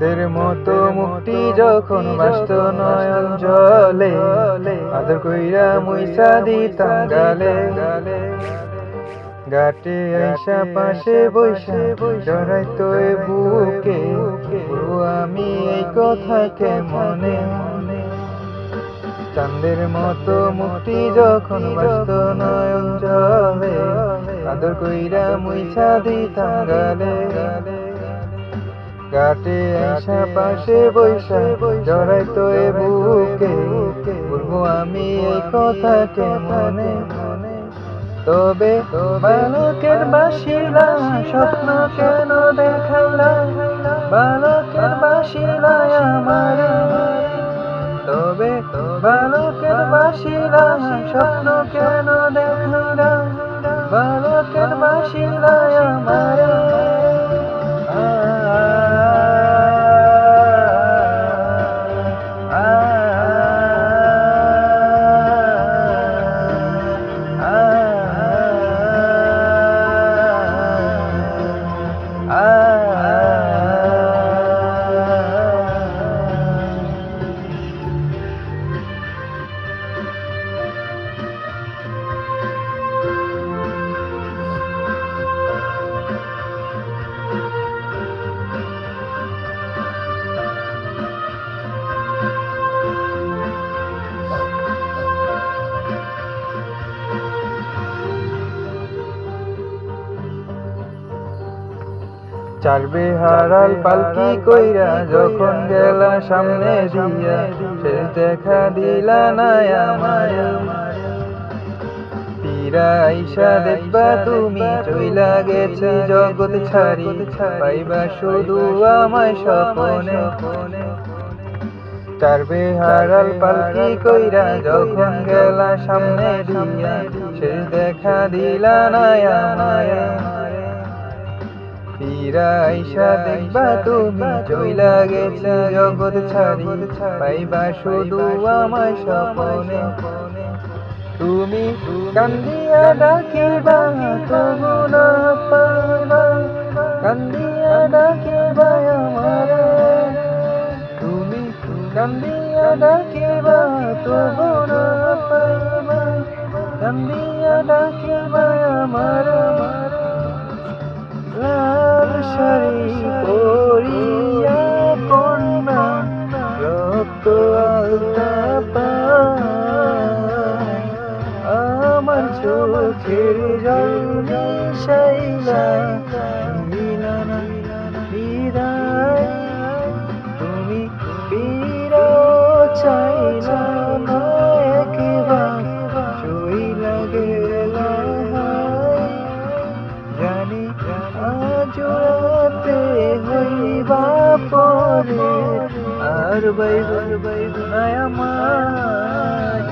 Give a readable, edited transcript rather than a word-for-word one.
চাঁদের মতো মুক্তি যখন বাস্ত নয়ন জলে, আদর কইরা মুইসা দিতাম গালে। ঘাটে আইসা পাশে বইসা জড়াইতো এ বুকে, বলবো আমি এই কথা কেমনে। চাঁদের মতো মুক্তি যখন বাস্ত নয়ন জলে, আদর কইরা মুইসা দিতাম গালে। ঘাটে আইসা পাশে বইসা জড়াইতো এ বুকে, বলবো আমি এই কথা কেমনে। তবে বালকের বাসিলা স্বপ্ন কেন দেখাইলা, বালকের বাসিলা আমারে। তবে বালকের বাসিলা স্বপ্ন কেন দেখাইলা, বালকের বাসিলা আমারে। চার বেহারাল পালকি কইরা যখন গেলা সামনে দিয়া, সে দেখা দিলা না আমায়। ফিরা আইসা দেখবা তুমি চইলা গেছি জগৎ ছাড়ি, পাইবা শুধু আমায় স্বপনে। চার বেহারাল পালকি কইরা যখন গেলা সামনে দিয়া, সে দেখা দিলা না আমায়। ফিরা আইসা দেখবা তুমি চইলা গেছি জগৎ ছাড়ি, পাইবা শুধু আমায় স্বপনে। তুমি কান্দিয়া ডাকিবা তবু না পাইবা, কান্দিয়া ডাকিবা আমারে। তুমি কান্দিয়া ডাকিবা তবু না পাইবা, কান্দিয়া ডাকিবা আমারে। লাল শাড়ি পরিয়া কন্যা রক্ত আলতা পায়, আমার চোখের জল মিশাইলা দিলা না বিদায়। তুমি ফিরাও চাইলা না একবার, চইলা গেলা জানি আজ রাতে হইবা পরে, আর বাইব না আমায়।